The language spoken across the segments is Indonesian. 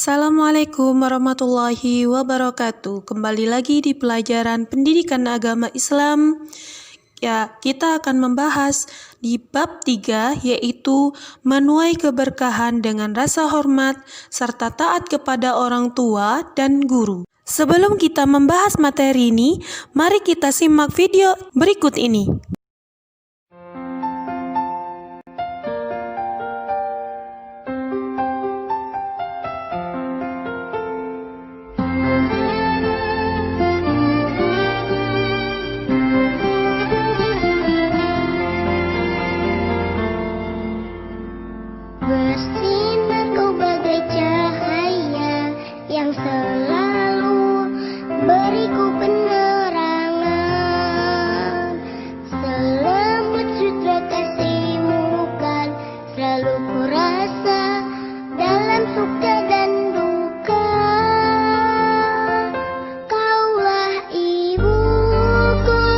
Assalamualaikum warahmatullahi wabarakatuh. Kembali lagi di pelajaran pendidikan agama Islam. Ya, kita akan membahas di bab 3, yaitu menuai keberkahan dengan rasa hormat serta taat kepada orang tua dan guru. Sebelum kita membahas materi ini, mari kita simak video berikut ini. Bersinar kau bagai cahaya yang selalu beriku penerangan. Selembut sutra kasihmu kan selalu ku rasa dalam suka dan duka. Kaulah ibuku,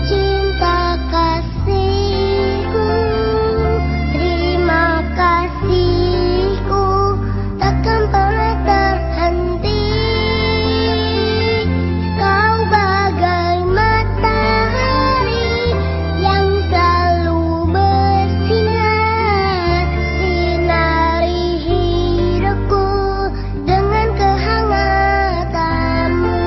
cinta kasihku. Terima kasihku takkan pernah terhenti. Kau bagai matahari yang selalu bersinar, sinari hidupku dengan kehangatanmu.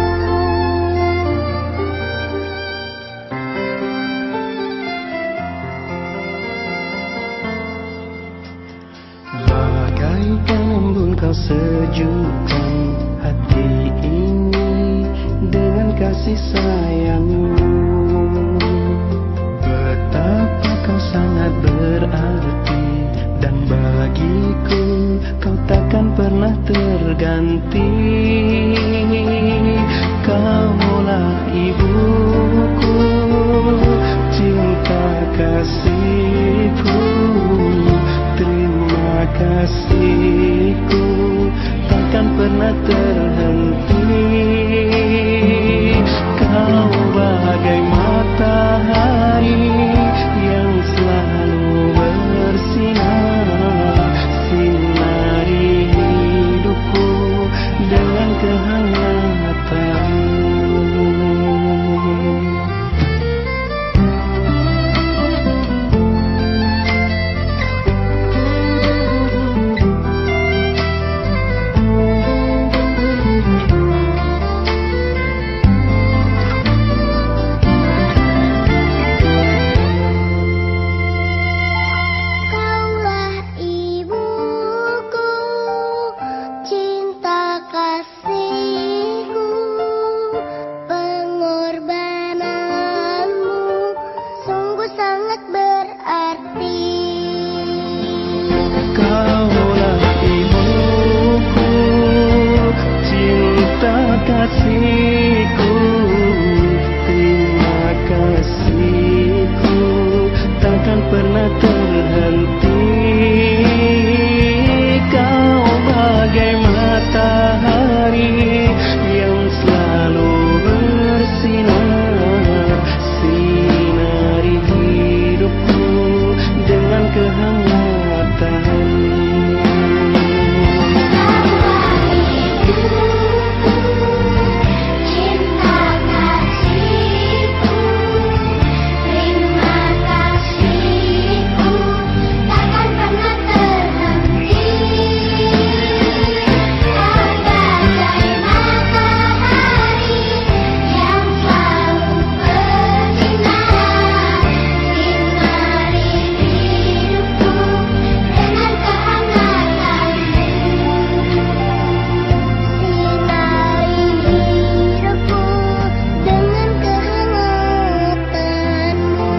Bagaikan embun kau sejukkan hati ini dengan kasih sayangmu. Betapa kau sangat berarti, dan bagiku kau takkan pernah terganti. Kaulah ibuku, cinta kasihku. Terima kasihku takkan pernah terhenti. Kau bagai matahari yang selalu bersinar, sinari hidupku dengan kehangatanmu. Kaulah ibuku, cinta kasihku. Pengorbananmu sungguh sangat berarti. Kaulah ibuku, cinta kasihku. Terima kasihku takkan pernah terhenti. Kau bagai matahari yang selalu bersinar, sinari hidupku dengan kehangatanmu. Cinta kasihku, terima kasihku takkan pernah terhenti. Kau bagai matahari yang selalu bersinar, sinari hidupku dengan kehangatanmu. Sinari hidupku dengan kehangatanmu.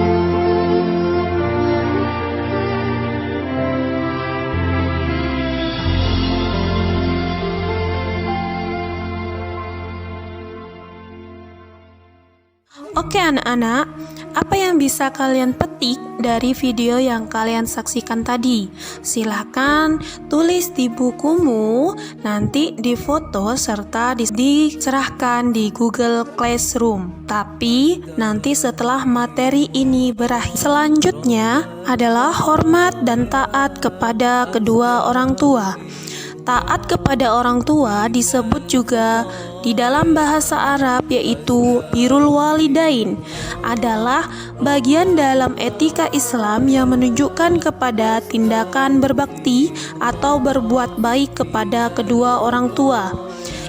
Oke anak-anak, apa yang bisa kalian petik dari video yang kalian saksikan tadi? Silahkan tulis di bukumu, nanti difoto serta dicerahkan di Google Classroom. Tapi nanti setelah materi ini berakhir. Selanjutnya adalah hormat dan taat kepada kedua orang tua. Taat kepada orang tua disebut juga di dalam bahasa Arab yaitu birrul walidain, adalah bagian dalam etika Islam yang menunjukkan kepada tindakan berbakti atau berbuat baik kepada kedua orang tua,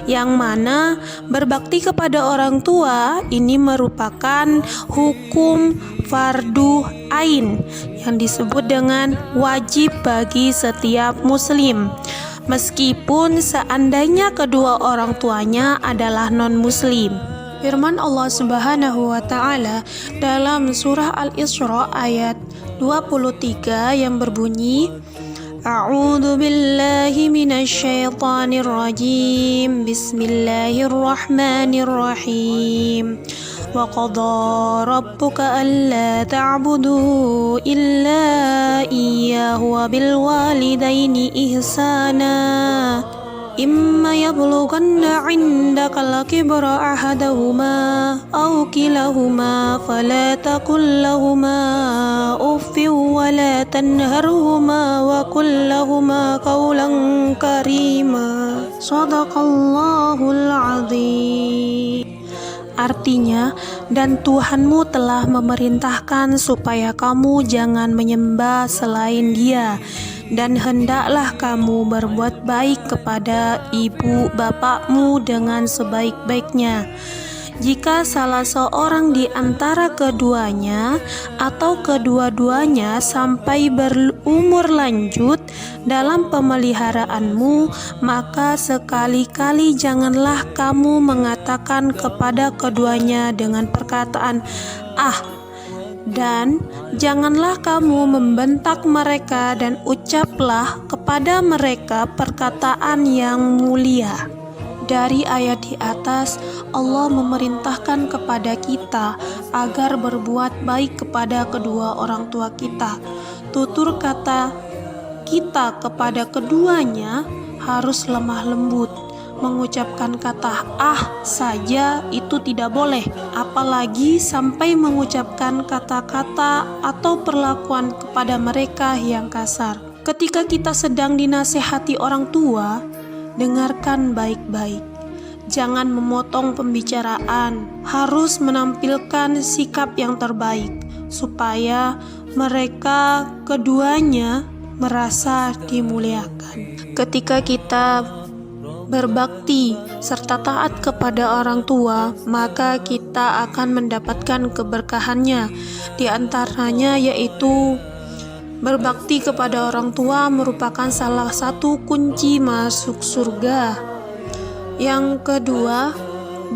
yang mana berbakti kepada orang tua ini merupakan hukum fardu ain yang disebut dengan wajib bagi setiap muslim, meskipun seandainya kedua orang tuanya adalah non-muslim. Firman Allah Subhanahu wa taala dalam surah Al-Isra ayat 23 yang berbunyi, A'udzu billahi minasyaitonir rajim. Bismillahirrahmanirrahim. Wa qadha rabbuka alla ta'budu illa iyyahu wa bil walidaini ihsana. Imma yablughanna 'indakal kibra ahaduhuma aw kilahuma fala taqul lahumā uffin wa la tanharhumā wa qul lahumā qawlan karīmā. Shadaqallahul 'azim. Artinya, dan Tuhanmu telah memerintahkan supaya kamu jangan menyembah selain Dia, dan hendaklah kamu berbuat baik kepada ibu bapakmu dengan sebaik-baiknya. Jika salah seorang di antara keduanya atau kedua-duanya sampai berumur lanjut dalam pemeliharaanmu, maka sekali-kali janganlah kamu mengatakan kepada keduanya dengan perkataan "ah", dan janganlah kamu membentak mereka, dan ucaplah kepada mereka perkataan yang mulia. Dari ayat di atas, Allah memerintahkan kepada kita agar berbuat baik kepada kedua orang tua kita. Tutur kata kita kepada keduanya harus lemah lembut. Mengucapkan kata "ah" saja itu tidak boleh, apalagi sampai mengucapkan kata-kata atau perlakuan kepada mereka yang kasar. Ketika kita sedang dinasehati orang tua, dengarkan baik-baik. Jangan memotong pembicaraan, harus menampilkan sikap yang terbaik supaya mereka keduanya merasa dimuliakan. Ketika kita berbakti serta taat kepada orang tua, maka kita akan mendapatkan keberkahannya. Di antaranya yaitu berbakti kepada orang tua merupakan salah satu kunci masuk surga. Yang kedua,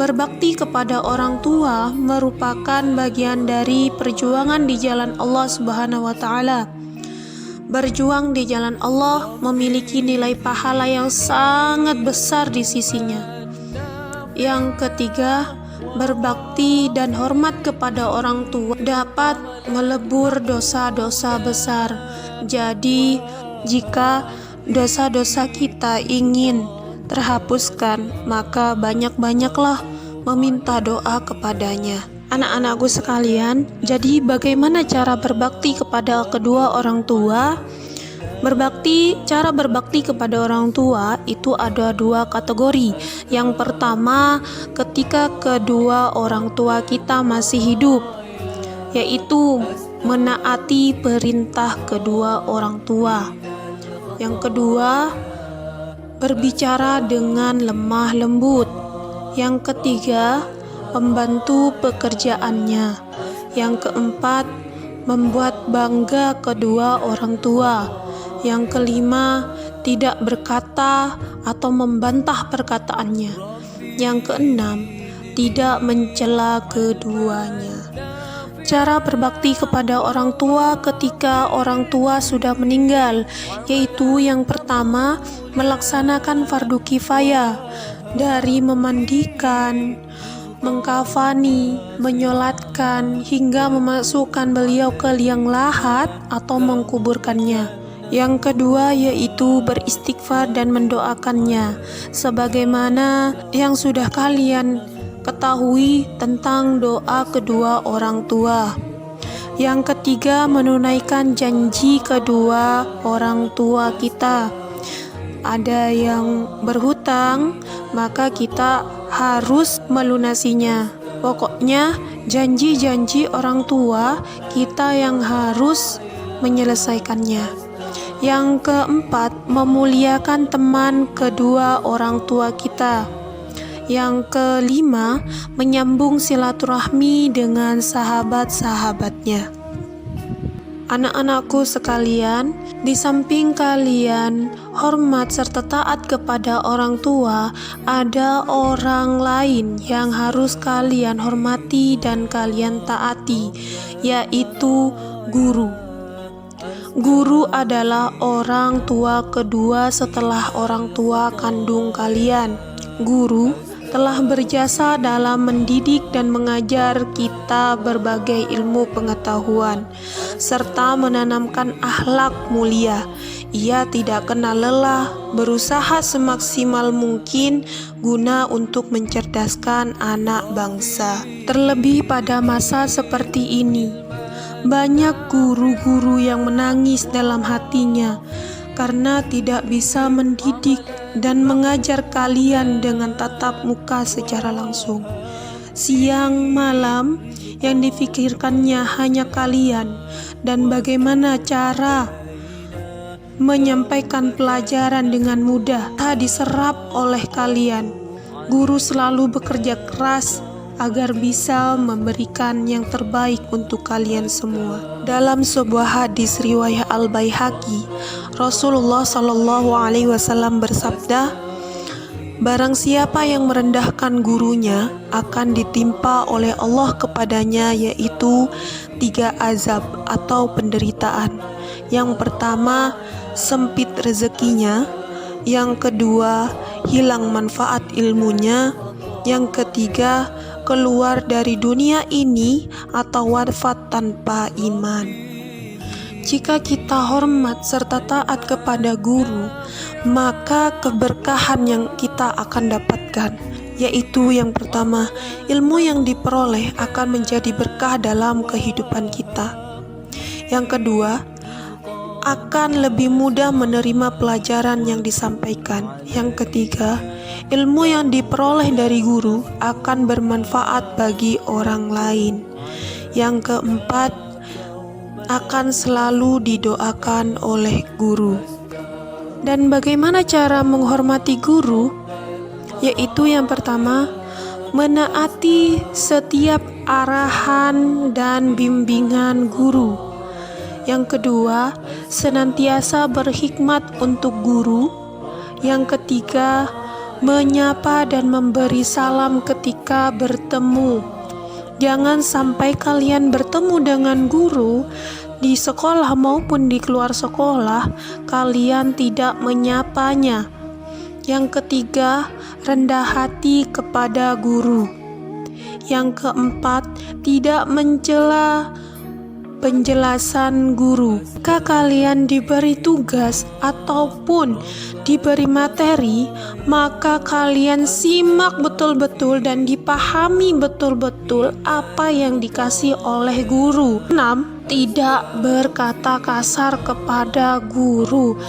berbakti kepada orang tua merupakan bagian dari perjuangan di jalan Allah Subhanahu wa taala. Berjuang di jalan Allah memiliki nilai pahala yang sangat besar di sisinya. Yang ketiga, berbakti dan hormat kepada orang tua dapat melebur dosa-dosa besar. Jadi, jika dosa-dosa kita ingin terhapuskan, maka banyak-banyaklah meminta doa kepadanya. Anak-anakku sekalian, jadi bagaimana cara berbakti kepada kedua orang tua? Cara berbakti kepada orang tua itu ada dua kategori. Yang pertama, ketika kedua orang tua kita masih hidup, yaitu menaati perintah kedua orang tua. Yang kedua, berbicara dengan lemah lembut. Yang ketiga, membantu pekerjaannya. Yang keempat, membuat bangga kedua orang tua. Yang kelima, tidak berkata atau membantah perkataannya. Yang keenam, tidak mencela keduanya. Cara berbakti kepada orang tua ketika orang tua sudah meninggal, yaitu yang pertama, melaksanakan fardu kifayah dari memandikan, mengkafani, menyolatkan, hingga memasukkan beliau ke liang lahat atau mengkuburkannya. Yang kedua yaitu beristighfar dan mendoakannya, sebagaimana yang sudah kalian ketahui tentang doa kedua orang tua. Yang ketiga, menunaikan janji kedua orang tua kita. ada yang berhutang, maka kita harus melunasinya. Pokoknya janji-janji orang tua kita yang harus menyelesaikannya. Yang keempat, memuliakan teman kedua orang tua kita. Yang kelima, menyambung silaturahmi dengan sahabat-sahabatnya. Anak-anakku sekalian, di samping kalian hormat serta taat kepada orang tua, ada orang lain yang harus kalian hormati dan kalian taati, yaitu guru. Guru adalah orang tua kedua setelah orang tua kandung kalian. Guru telah berjasa dalam mendidik dan mengajar kita berbagai ilmu pengetahuan, serta menanamkan akhlak mulia. Ia tidak kenal lelah, berusaha semaksimal mungkin guna untuk mencerdaskan anak bangsa. Terlebih pada masa seperti ini, banyak guru-guru yang menangis dalam hatinya karena tidak bisa mendidik dan mengajar kalian dengan tatap muka secara langsung. Siang malam yang difikirkannya hanya kalian dan bagaimana cara menyampaikan pelajaran dengan mudah tak diserap oleh kalian. Guru selalu bekerja keras agar bisa memberikan yang terbaik untuk kalian semua. Dalam sebuah hadis riwayat Al-Baihaqi, Rasulullah Shallallahu Alaihi Wasallam bersabda, "Barang siapa yang merendahkan gurunya akan ditimpa oleh Allah kepadanya yaitu 3 azab atau penderitaan. Yang pertama, sempit rezekinya. Yang kedua, hilang manfaat ilmunya. Yang ketiga, keluar dari dunia ini atau wafat tanpa iman." Jika kita hormat serta taat kepada guru, maka keberkahan yang kita akan dapatkan, yaitu yang pertama, ilmu yang diperoleh akan menjadi berkah dalam kehidupan kita. Yang kedua, akan lebih mudah menerima pelajaran yang disampaikan. Yang ketiga, ilmu yang diperoleh dari guru akan bermanfaat bagi orang lain. Yang keempat, akan selalu didoakan oleh guru. Dan bagaimana cara menghormati guru? Yaitu yang pertama, menaati setiap arahan dan bimbingan guru. Yang kedua, senantiasa berhikmat untuk guru. Yang ketiga, menyapa dan memberi salam ketika bertemu. Jangan sampai kalian bertemu dengan guru di sekolah maupun di luar sekolah, kalian tidak menyapanya. Yang ketiga, rendah hati kepada guru. Yang keempat, tidak mencela penjelasan guru. Jika kalian diberi tugas ataupun diberi materi, maka kalian simak betul-betul dan dipahami betul-betul apa yang dikasih oleh guru. 6. Tidak berkata kasar kepada guru.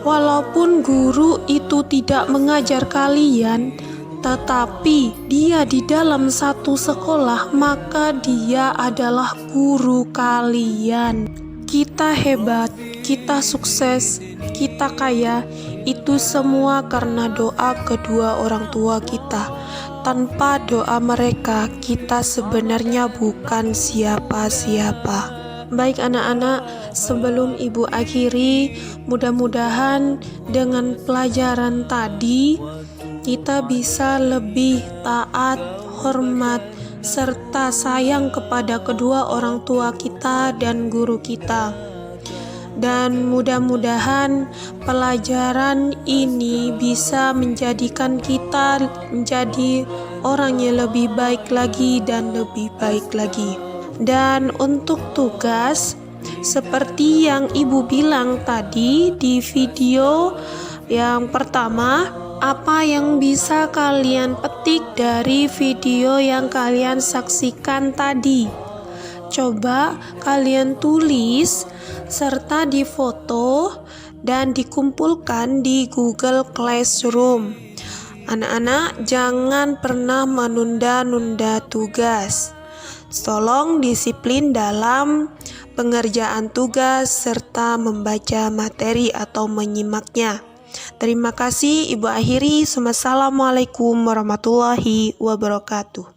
Walaupun guru itu tidak mengajar kalian, tetapi dia di dalam satu sekolah, maka dia adalah guru kalian. Kita hebat, kita sukses, kita kaya, itu semua karena doa kedua orang tua kita. Tanpa doa mereka, kita sebenarnya bukan siapa-siapa. Baik anak-anak, sebelum ibu akhiri, mudah-mudahan dengan pelajaran tadi kita bisa lebih taat, hormat, serta sayang kepada kedua orang tua kita dan guru kita. Dan mudah-mudahan pelajaran ini bisa menjadikan kita menjadi orang yang lebih baik lagi dan lebih baik lagi. Dan untuk tugas, seperti yang ibu bilang tadi di video yang pertama, apa yang bisa kalian petik dari video yang kalian saksikan tadi? Coba kalian tulis serta difoto dan dikumpulkan di Google Classroom. Anak-anak jangan pernah menunda-nunda tugas. Tolong disiplin dalam pengerjaan tugas serta membaca materi atau menyimaknya. Terima kasih, Ibu akhiri. Wassalamualaikum warahmatullahi wabarakatuh.